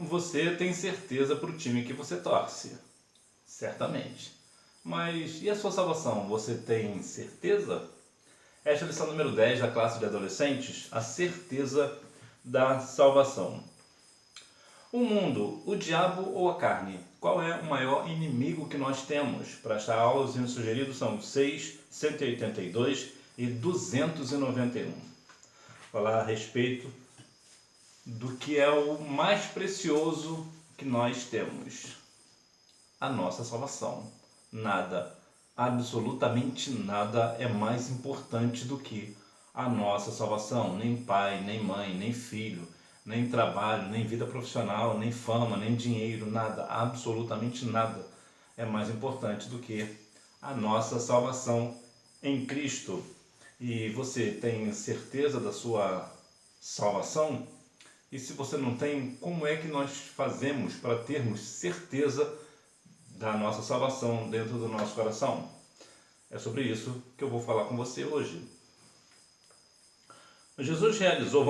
Você tem certeza para o time que você torce? Certamente. Mas e a sua salvação? Você tem certeza? Esta é a lição número 10 da classe de adolescentes, a certeza da salvação. O mundo, o diabo ou a carne? Qual é o maior inimigo que nós temos? Para esta aula, os hinos sugeridos são 6, 182 e 291. Falar a respeito do que é o mais precioso que nós temos. A nossa salvação. Nada, absolutamente nada é mais importante do que a nossa salvação. Nem pai, nem mãe, nem filho, nem trabalho, nem vida profissional, nem fama, nem dinheiro, nada, absolutamente nada é mais importante do que a nossa salvação em Cristo. E você tem certeza da sua salvação? E se você não tem, como é que nós fazemos para termos certeza da nossa salvação dentro do nosso coração? É sobre isso que eu vou falar com você hoje. Jesus realizou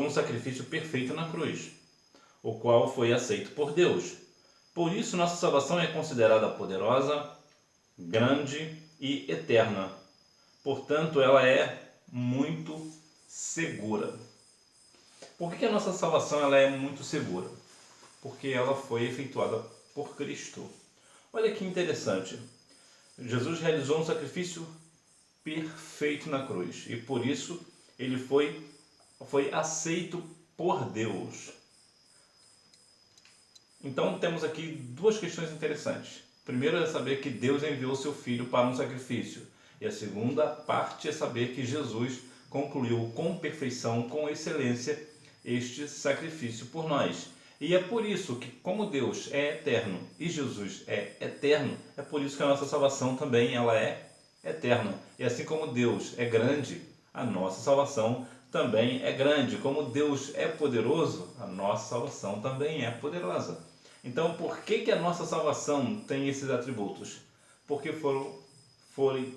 um sacrifício perfeito na cruz, o qual foi aceito por Deus. Por isso, nossa salvação é considerada poderosa, grande e eterna. Portanto, ela é muito segura. Por que a nossa salvação ela é muito segura? Porque ela foi efetuada por Cristo. Olha que interessante. Jesus realizou um sacrifício perfeito na cruz e por isso ele foi aceito por Deus. Então temos aqui duas questões interessantes. Primeiro é saber que Deus enviou seu Filho para um sacrifício. E a segunda parte é saber que Jesus concluiu com perfeição, com excelência, este sacrifício por nós. E é por isso que, como Deus é eterno e Jesus é eterno, é por isso que a nossa salvação também ela é eterna. E assim como Deus é grande, a nossa salvação também é grande. Como Deus é poderoso, a nossa salvação também é poderosa. Então, por que a nossa salvação tem esses atributos? Porque foram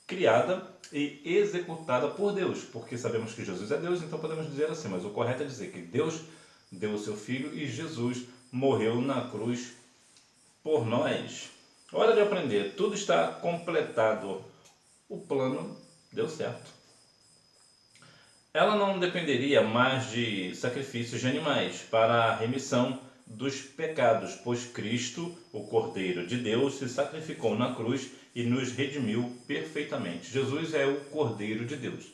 criada e executada por Deus, porque sabemos que Jesus é Deus, então podemos dizer assim, mas o correto é dizer que Deus deu o seu Filho e Jesus morreu na cruz por nós. Hora de aprender, tudo está completado. O plano deu certo. Ela não dependeria mais de sacrifícios de animais para a remissão dos pecados, pois Cristo, o Cordeiro de Deus, se sacrificou na cruz e nos redimiu perfeitamente. Jesus é o Cordeiro de Deus.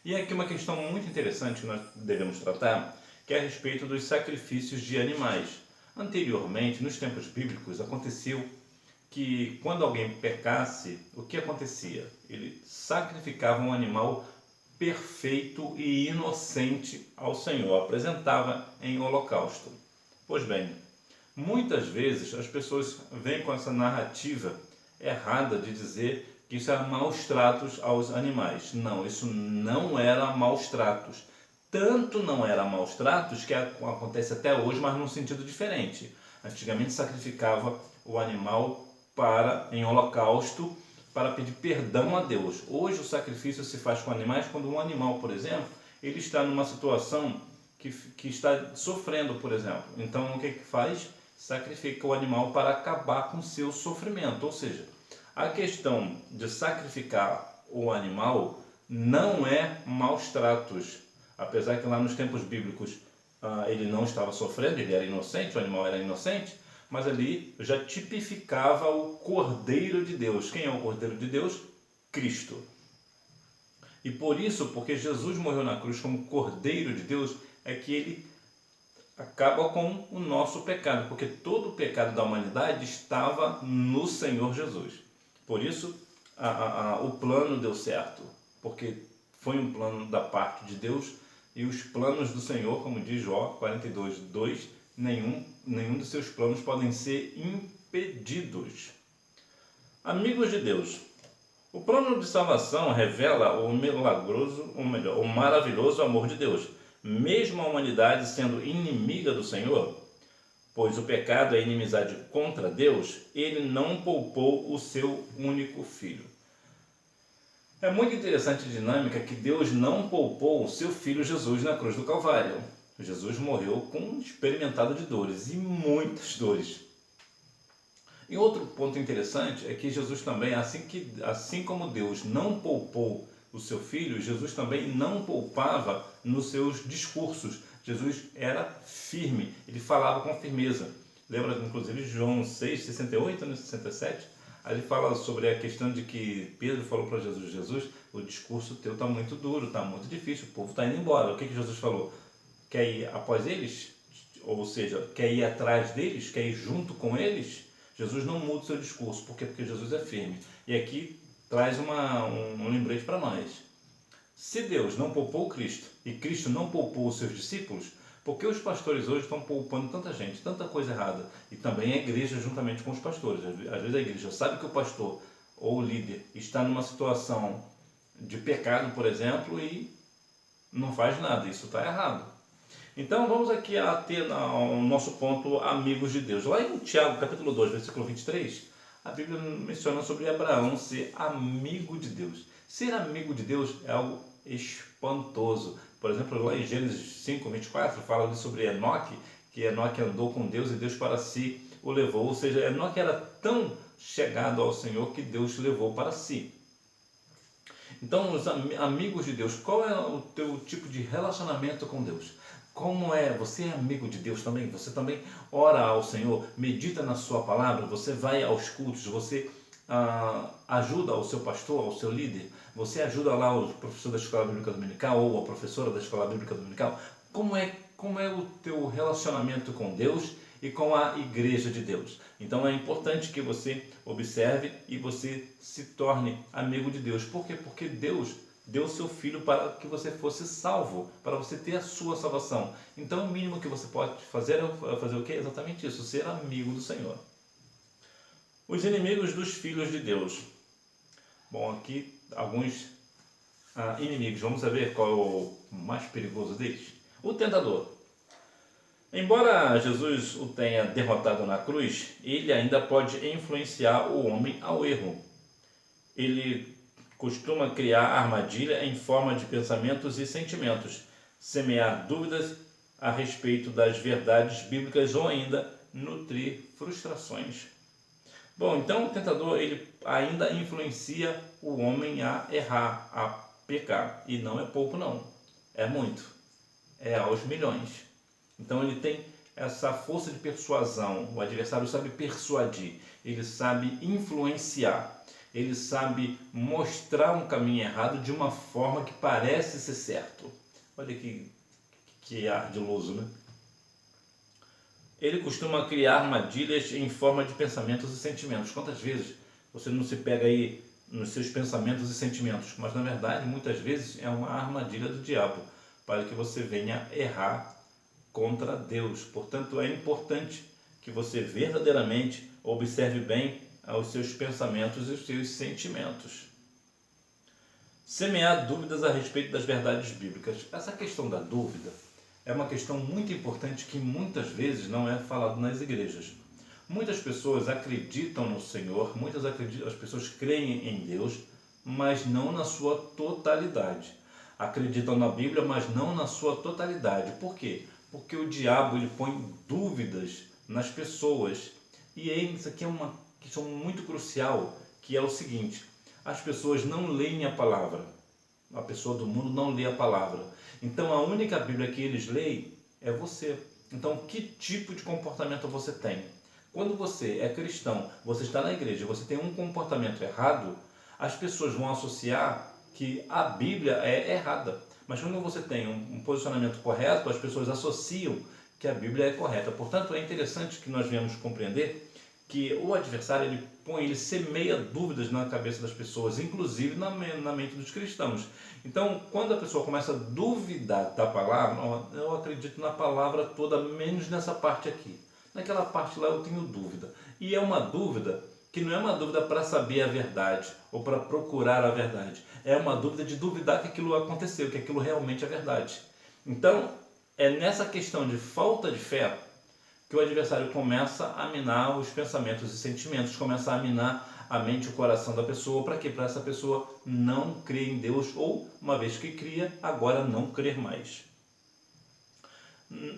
E aqui uma questão muito interessante que nós devemos tratar, que é a respeito dos sacrifícios de animais. Anteriormente, nos tempos bíblicos, aconteceu que quando alguém pecasse, o que acontecia? Ele sacrificava um animal perfeito e inocente ao Senhor, apresentava em holocausto. Pois bem, muitas vezes as pessoas vêm com essa narrativa errada de dizer que isso era maus tratos aos animais. Não, isso não era maus tratos. Tanto não era maus tratos que acontece até hoje, mas num sentido diferente. Antigamente sacrificava o animal em holocausto para pedir perdão a Deus. Hoje o sacrifício se faz com animais quando um animal, por exemplo, ele está numa situação que está sofrendo, por exemplo. Então o que faz? Sacrifica o animal para acabar com o seu sofrimento. Ou seja, a questão de sacrificar o animal não é maus tratos. Apesar que lá nos tempos bíblicos ele não estava sofrendo, ele era inocente, o animal era inocente, mas ali já tipificava o Cordeiro de Deus. Quem é o Cordeiro de Deus? Cristo. E por isso, porque Jesus morreu na cruz como Cordeiro de Deus, é que ele acaba com o nosso pecado, porque todo o pecado da humanidade estava no Senhor Jesus. Por isso, o plano deu certo, porque foi um plano da parte de Deus, e os planos do Senhor, como diz Jó 42:2, nenhum dos seus planos podem ser impedidos. Amigos de Deus, o plano de salvação revela o maravilhoso amor de Deus, mesmo a humanidade sendo inimiga do Senhor, pois o pecado é inimizade contra Deus, ele não poupou o seu único filho. É muito interessante a dinâmica que Deus não poupou o seu Filho Jesus na cruz do Calvário. Jesus morreu com experimentado de dores, e muitas dores. E outro ponto interessante é que Jesus também, assim como Deus não poupou o seu filho, Jesus também não poupava nos seus discursos. Jesus era firme, ele falava com firmeza. Lembra, inclusive, João 6, 68, né, 67? Aí ele fala sobre a questão de que Pedro falou para Jesus: Jesus, o discurso teu está muito duro, está muito difícil, o povo está indo embora. O que Jesus falou? Quer ir após eles? Ou seja, quer ir atrás deles? Quer ir junto com eles? Jesus não muda o seu discurso. Por quê? Porque Jesus é firme. E aqui traz um lembrete para nós. Se Deus não poupou Cristo e Cristo não poupou os seus discípulos, por que os pastores hoje estão poupando tanta gente, tanta coisa errada? E também a igreja juntamente com os pastores. Às vezes a igreja sabe que o pastor ou o líder está numa situação de pecado, por exemplo, e não faz nada. Isso está errado. Então vamos aqui ao nosso ponto, amigos de Deus. Lá em Tiago, capítulo 2, versículo 23, a Bíblia menciona sobre Abraão ser amigo de Deus. Ser amigo de Deus é algo espantoso. Por exemplo, lá em Gênesis 5, 24, fala sobre Enoque, que Enoque andou com Deus e Deus para si o levou. Ou seja, Enoque era tão chegado ao Senhor que Deus levou para si. Então, os amigos de Deus, qual é o teu tipo de relacionamento com Deus? Como é? Você é amigo de Deus também? Você também ora ao Senhor, medita na sua palavra, você vai aos cultos, você ajuda o seu pastor, o seu líder, você ajuda lá o professor da escola bíblica dominical ou a professora da escola bíblica dominical. Como é o teu relacionamento com Deus e com a igreja de Deus? Então é importante que você observe e você se torne amigo de Deus. Por quê? Porque Deus deu o seu filho para que você fosse salvo, para você ter a sua salvação. Então o mínimo que você pode fazer é fazer o quê? Exatamente isso, ser amigo do Senhor. Os inimigos dos filhos de Deus. Bom, aqui alguns inimigos. Vamos saber qual é o mais perigoso deles? O tentador. Embora Jesus o tenha derrotado na cruz, ele ainda pode influenciar o homem ao erro. Ele costuma criar armadilha em forma de pensamentos e sentimentos, semear dúvidas a respeito das verdades bíblicas ou ainda nutrir frustrações. Bom, então o tentador ele ainda influencia o homem a errar, a pecar. E não é pouco não, é muito, é aos milhões. Então ele tem essa força de persuasão, o adversário sabe persuadir, ele sabe influenciar, ele sabe mostrar um caminho errado de uma forma que parece ser certo. Olha que ardiloso, né? Ele costuma criar armadilhas em forma de pensamentos e sentimentos. Quantas vezes você não se pega aí nos seus pensamentos e sentimentos? Mas na verdade, muitas vezes é uma armadilha do diabo para que você venha errar contra Deus. Portanto, é importante que você verdadeiramente observe bem os seus pensamentos e os seus sentimentos. Semear dúvidas a respeito das verdades bíblicas. Essa questão da dúvida é uma questão muito importante que muitas vezes não é falado nas igrejas. Muitas pessoas acreditam no Senhor, as pessoas creem em Deus, mas não na sua totalidade. Acreditam na Bíblia, mas não na sua totalidade. Por quê? Porque o diabo ele põe dúvidas nas pessoas. E isso aqui é uma questão muito crucial, que é o seguinte: as pessoas não leem a palavra. A pessoa do mundo não lê a palavra. Então a única Bíblia que eles leem é você. Então que tipo de comportamento você tem? Quando você é cristão, você está na igreja, você tem um comportamento errado, as pessoas vão associar que a Bíblia é errada. Mas quando você tem um posicionamento correto, as pessoas associam que a Bíblia é correta. Portanto, é interessante que nós venhamos compreender que o adversário ele semeia dúvidas na cabeça das pessoas, inclusive na mente dos cristãos. Então, quando a pessoa começa a duvidar da palavra, eu acredito na palavra toda, menos nessa parte aqui. Naquela parte lá eu tenho dúvida. E é uma dúvida que não é uma dúvida para saber a verdade ou para procurar a verdade. É uma dúvida de duvidar que aquilo aconteceu, que aquilo realmente é verdade. Então, é nessa questão de falta de fé que o adversário começa a minar os pensamentos e sentimentos, começa a minar a mente e o coração da pessoa. Para quê? Para essa pessoa não crer em Deus ou, uma vez que cria, agora não crer mais.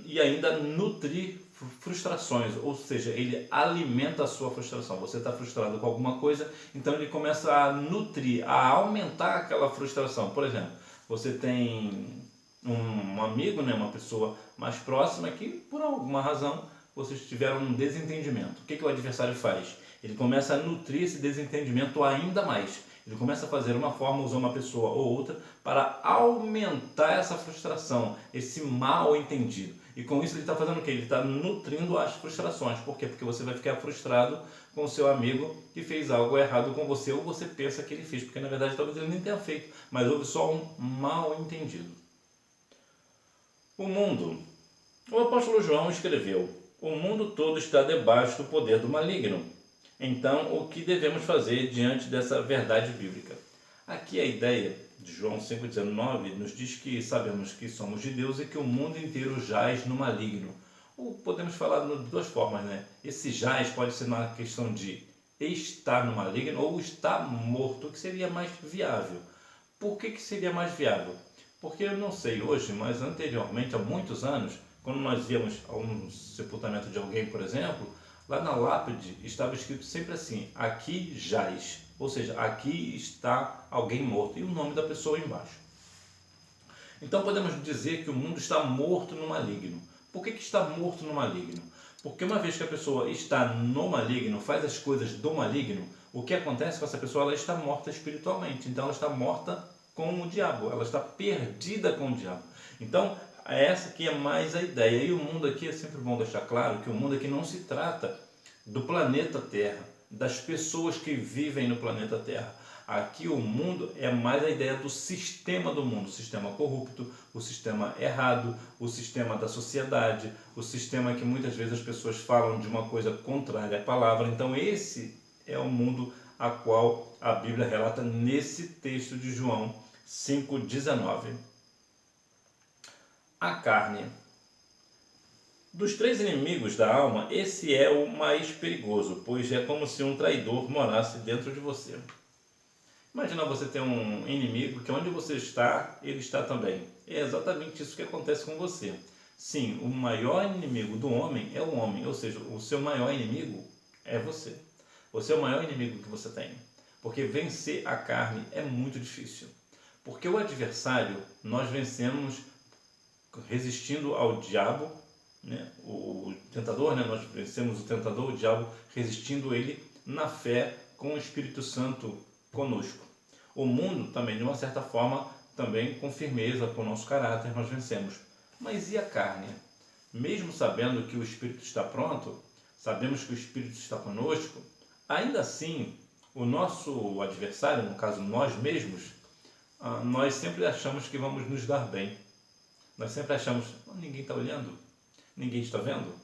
e ainda nutrir frustrações, ou seja, ele alimenta a sua frustração. Você está frustrado com alguma coisa, então ele começa a nutrir, a aumentar aquela frustração. Por exemplo, você tem um amigo, né, uma pessoa mais próxima que por alguma razão vocês tiveram um desentendimento. O que o adversário faz? Ele começa a nutrir esse desentendimento ainda mais. Ele começa a fazer uma forma, usar uma pessoa ou outra para aumentar essa frustração, esse mal entendido. E com isso ele está fazendo o quê? Ele está nutrindo as frustrações. Por quê? Porque você vai ficar frustrado com o seu amigo que fez algo errado com você, ou você pensa que ele fez, porque na verdade talvez ele nem tenha feito, mas houve só um mal entendido. O apóstolo João escreveu: o mundo todo está debaixo do poder do maligno. Então, o que devemos fazer diante dessa verdade bíblica? Aqui a ideia de João 5,19 nos diz que sabemos que somos de Deus e que o mundo inteiro jaz no maligno. Ou podemos falar de duas formas, né? Esse jaz pode ser uma questão de estar no maligno ou estar morto, que seria mais viável. Por que seria mais viável? Porque eu não sei hoje, mas anteriormente, há muitos anos, quando nós íamos a um sepultamento de alguém, por exemplo, lá na lápide estava escrito sempre assim: aqui jaz, ou seja, aqui está alguém morto, e o nome da pessoa embaixo. Então podemos dizer que o mundo está morto no maligno. Por que está morto no maligno? Porque uma vez que a pessoa está no maligno, faz as coisas do maligno, o que acontece com essa pessoa? Ela está morta espiritualmente, então ela está morta com o diabo, ela está perdida com o diabo. Então, essa aqui é mais a ideia. E o mundo aqui, é sempre bom deixar claro que o mundo aqui não se trata do planeta Terra, das pessoas que vivem no planeta Terra. Aqui o mundo é mais a ideia do sistema do mundo, o sistema corrupto, o sistema errado, o sistema da sociedade, o sistema que muitas vezes as pessoas falam de uma coisa contrária à palavra. Então esse é o mundo a qual a Bíblia relata nesse texto de João 5,19. A carne. Dos três inimigos da alma, esse é o mais perigoso, pois é como se um traidor morasse dentro de você. Imagina você ter um inimigo que onde você está, ele está também. É exatamente isso que acontece com você. Sim, o maior inimigo do homem é o homem, ou seja, o seu maior inimigo é você. Você é o maior inimigo que você tem. Porque vencer a carne é muito difícil. Porque o adversário, nós vencemos resistindo ao diabo, né? O tentador, né? Nós vencemos o tentador, o diabo, resistindo ele na fé com o Espírito Santo conosco. O mundo também, de uma certa forma, também com firmeza, com o nosso caráter, nós vencemos. Mas e a carne? Mesmo sabendo que o Espírito está pronto, sabemos que o Espírito está conosco, ainda assim, o nosso adversário, no caso nós mesmos, nós sempre achamos que vamos nos dar bem. Nós sempre achamos, ninguém está olhando, ninguém está vendo.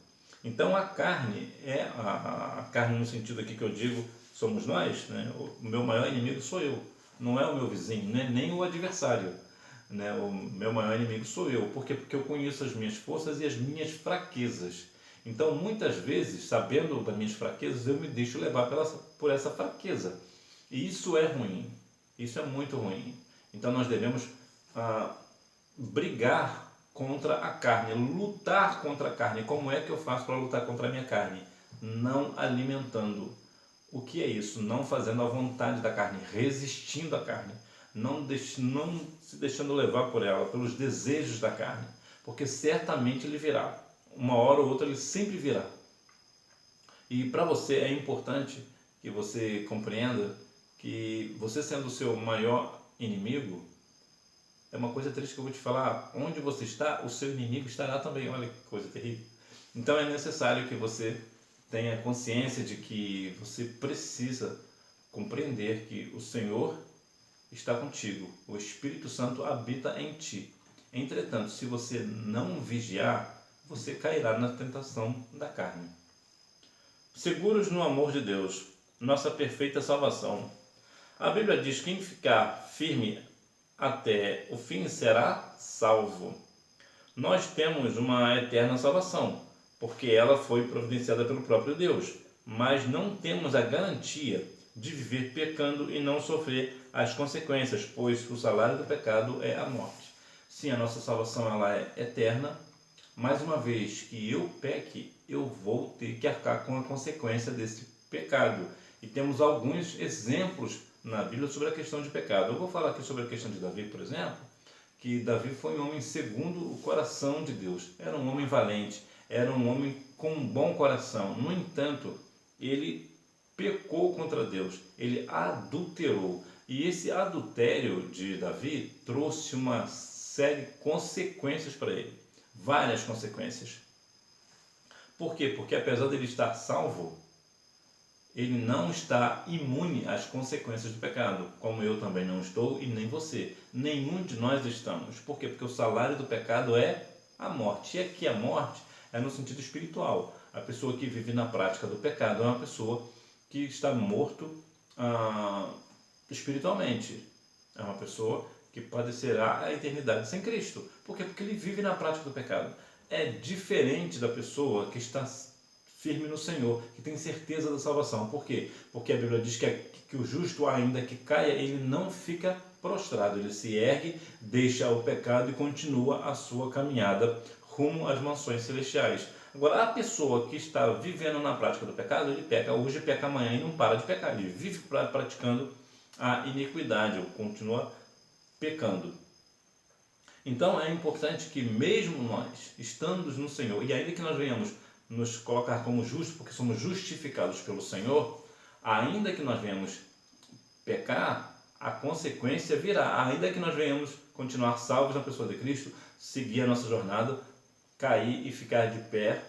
Então a carne é a carne no sentido aqui que eu digo, somos nós, né? O meu maior inimigo sou eu, não é o meu vizinho, né? Nem o adversário, né? O meu maior inimigo sou eu. Por quê? Porque eu conheço as minhas forças e as minhas fraquezas. Então muitas vezes, sabendo das minhas fraquezas, eu me deixo levar por essa fraqueza. E isso é ruim, isso é muito ruim. Então nós devemos brigar contra a carne, lutar contra a carne. Como é que eu faço para lutar contra a minha carne? Não alimentando. O que é isso? Não fazendo a vontade da carne, resistindo à carne, não se deixando levar por ela, pelos desejos da carne, porque certamente ele virá. Uma hora ou outra ele sempre virá. E para você é importante que você compreenda que você sendo o seu maior inimigo, é uma coisa triste que eu vou te falar, onde você está, o seu inimigo estará também. Olha que coisa terrível. Então é necessário que você tenha consciência de que você precisa compreender que o Senhor está contigo, o Espírito Santo habita em ti. Entretanto, se você não vigiar, você cairá na tentação da carne. Seguros no amor de Deus, nossa perfeita salvação. A Bíblia diz que quem ficar firme até o fim será salvo. Nós temos uma eterna salvação, porque ela foi providenciada pelo próprio Deus, mas não temos a garantia de viver pecando e não sofrer as consequências, pois o salário do pecado é a morte. Sim, a nossa salvação ela é eterna, mais uma vez que eu peque, eu vou ter que arcar com a consequência desse pecado. E temos alguns exemplos na Bíblia sobre a questão de pecado. Eu vou falar aqui sobre a questão de Davi, por exemplo, que Davi foi um homem segundo o coração de Deus. Era um homem valente, era um homem com um bom coração. No entanto, ele pecou contra Deus, ele adulterou. E esse adultério de Davi trouxe uma série de consequências para ele, várias consequências. Por quê? Porque apesar dele estar salvo, ele não está imune às consequências do pecado, como eu também não estou e nem você. Nenhum de nós estamos. Por quê? Porque o salário do pecado é a morte. E aqui a morte é no sentido espiritual. A pessoa que vive na prática do pecado é uma pessoa que está morto espiritualmente. É uma pessoa que padecerá a eternidade sem Cristo. Por quê? Porque ele vive na prática do pecado. É diferente da pessoa que está firme no Senhor, que tem certeza da salvação. Por quê? Porque a Bíblia diz que o justo, ainda que caia, ele não fica prostrado, ele se ergue, deixa o pecado e continua a sua caminhada rumo às mansões celestiais. Agora, a pessoa que está vivendo na prática do pecado, ele peca hoje, peca amanhã e não para de pecar, ele vive praticando a iniquidade, ou continua pecando. Então é importante que mesmo nós, estando no Senhor, e ainda que nós venhamos nos colocar como justos, porque somos justificados pelo Senhor, ainda que nós venhamos pecar, a consequência virá. Ainda que nós venhamos continuar salvos na pessoa de Cristo, seguir a nossa jornada, cair e ficar de pé,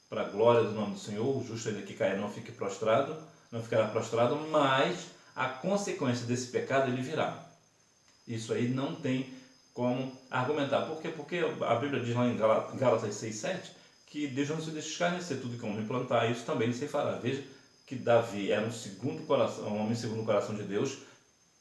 para a glória do nome do Senhor, o justo ainda que cair não fique prostrado, não ficará prostrado, mas a consequência desse pecado ele virá. Isso aí não tem como argumentar. Por quê? Porque a Bíblia diz lá em Gálatas 6,7 que Deus não se deixa escarnecer, tudo que o homem plantar, isso também se fará. Veja que Davi era um homem segundo o coração de Deus,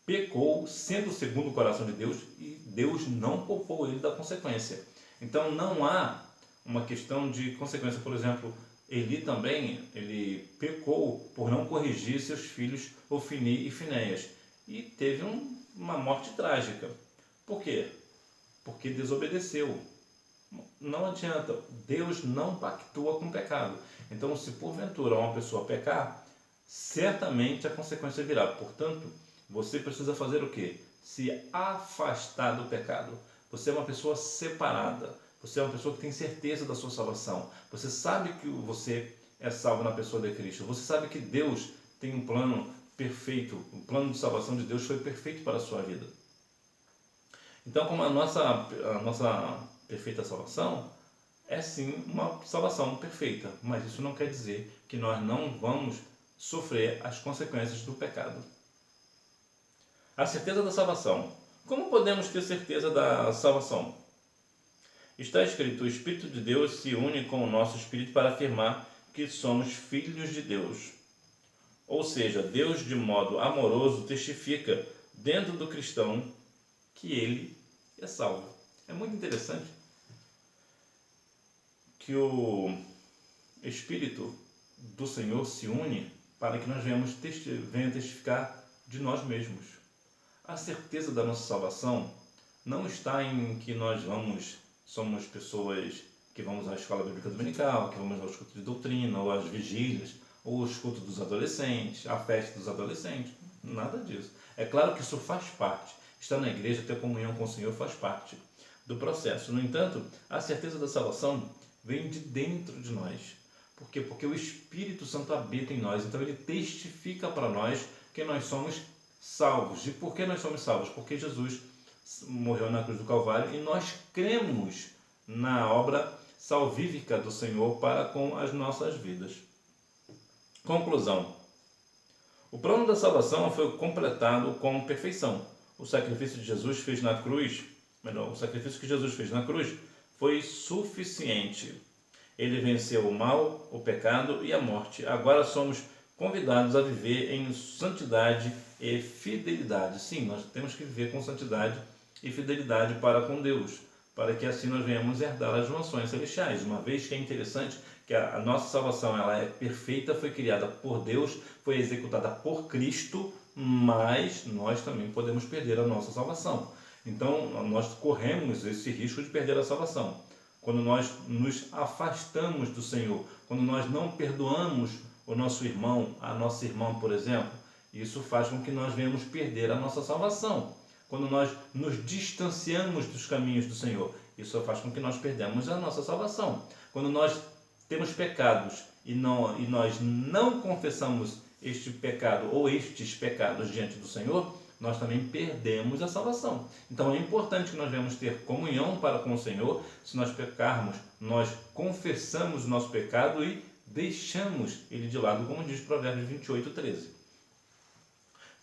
pecou sendo segundo o coração de Deus e Deus não poupou ele da consequência. Então não há uma questão de consequência. Por exemplo, Eli também, ele pecou por não corrigir seus filhos Ofni e Finéias e teve uma morte trágica. Por quê? Porque desobedeceu. Não adianta, Deus não pactua com o pecado. Então, se porventura uma pessoa pecar, certamente a consequência virá. Portanto, você precisa fazer o quê? Se afastar do pecado. Você é uma pessoa separada. Você é uma pessoa que tem certeza da sua salvação. Você sabe que você é salvo na pessoa de Cristo. Você sabe que Deus tem um plano perfeito. O plano de salvação de Deus foi perfeito para a sua vida. Então, como a nossa perfeita salvação é sim uma salvação perfeita, mas isso não quer dizer que nós não vamos sofrer as consequências do pecado. A certeza da salvação. Como podemos ter certeza da salvação? Está escrito: o Espírito de Deus se une com o nosso Espírito para afirmar que somos filhos de Deus. Ou seja, Deus, de modo amoroso, testifica dentro do cristão que ele é salvo. É muito interessante que o Espírito do Senhor se une para que nós venhamos testificar de nós mesmos. A certeza da nossa salvação não está em que nós somos pessoas que vamos à escola bíblica dominical, que vamos aos cultos de doutrina, ou às vigílias, ou aos cultos dos adolescentes, à festa dos adolescentes. Nada disso. É claro que isso faz parte. Estar na igreja, ter comunhão com o Senhor faz parte do processo. No entanto, a certeza da salvação vem de dentro de nós. Por quê? Porque o Espírito Santo habita em nós. Então ele testifica para nós que nós somos salvos. E por que nós somos salvos? Porque Jesus morreu na cruz do Calvário e nós cremos na obra salvífica do Senhor para com as nossas vidas. Conclusão. O plano da salvação foi completado com perfeição. O sacrifício de Jesus fez na cruz, o sacrifício que Jesus fez na cruz foi suficiente. Ele venceu o mal, o pecado e a morte. Agora somos convidados a viver em santidade e fidelidade. Sim, nós temos que viver com santidade e fidelidade para com Deus, para que assim nós venhamos herdar as mansões celestiais. Uma vez que é interessante que a nossa salvação ela é perfeita, foi criada por Deus, foi executada por Cristo, mas nós também podemos perder a nossa salvação. Então, nós corremos esse risco de perder a salvação. quando nós nos afastamos do Senhor, quando nós não perdoamos o nosso irmão, a nossa irmã, por exemplo, isso faz com que nós venhamos perder a nossa salvação. Quando nós nos distanciamos dos caminhos do Senhor, isso faz com que nós perdamos a nossa salvação. Quando nós temos pecados e nós não confessamos este pecado ou estes pecados diante do Senhor, nós também perdemos a salvação. Então é importante que nós venhamos ter comunhão para com o Senhor. Se nós pecarmos, nós confessamos o nosso pecado e deixamos ele de lado, como diz Provérbios 28:13.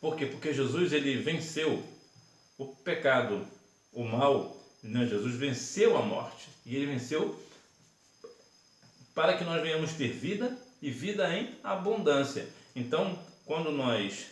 Por quê? Porque Jesus ele venceu o pecado, o mal, né? Jesus venceu a morte e ele venceu para que nós venhamos ter vida e vida em abundância. Então, quando nós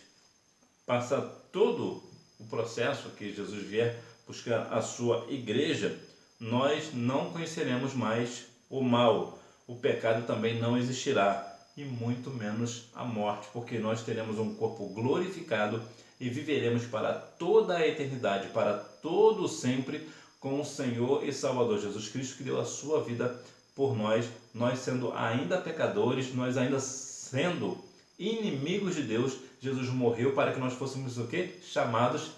passar todo o processo que Jesus vier buscar a sua igreja, nós não conheceremos mais o mal, o pecado também não existirá, e muito menos a morte, porque nós teremos um corpo glorificado e viveremos para toda a eternidade, para todo sempre, com o Senhor e Salvador Jesus Cristo, que deu a sua vida por nós, nós sendo ainda pecadores, nós ainda sendo inimigos de Deus. Jesus morreu para que nós fôssemos o quê? Chamados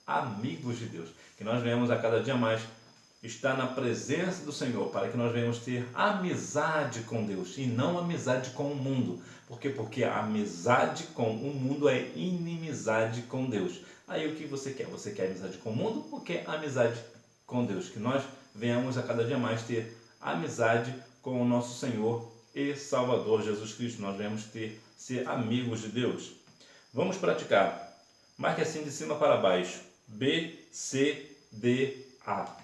amigos de Deus. Que nós venhamos a cada dia mais estar na presença do Senhor, para que nós venhamos ter amizade com Deus e não amizade com o mundo. Por quê? Porque a amizade com o mundo é inimizade com Deus. Aí o que você quer? Você quer amizade com o mundo ou quer amizade com Deus? Que nós venhamos a cada dia mais ter amizade com o nosso Senhor e Salvador Jesus Cristo. Nós venhamos ser amigos de Deus. Vamos praticar. Marque assim de cima para baixo. B, C, D, A.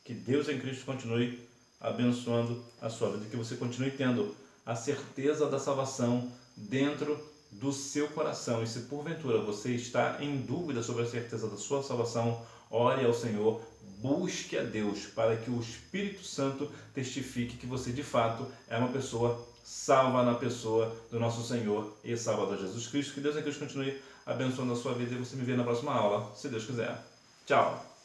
Que Deus em Cristo continue abençoando a sua vida. Que você continue tendo a certeza da salvação dentro do seu coração. E se porventura você está em dúvida sobre a certeza da sua salvação, ore ao Senhor, busque a Deus para que o Espírito Santo testifique que você de fato é uma pessoa salva na pessoa do nosso Senhor e Salvador Jesus Cristo. Que Deus em Cristo continue abençoando a sua vida e você me vê na próxima aula, se Deus quiser. Tchau!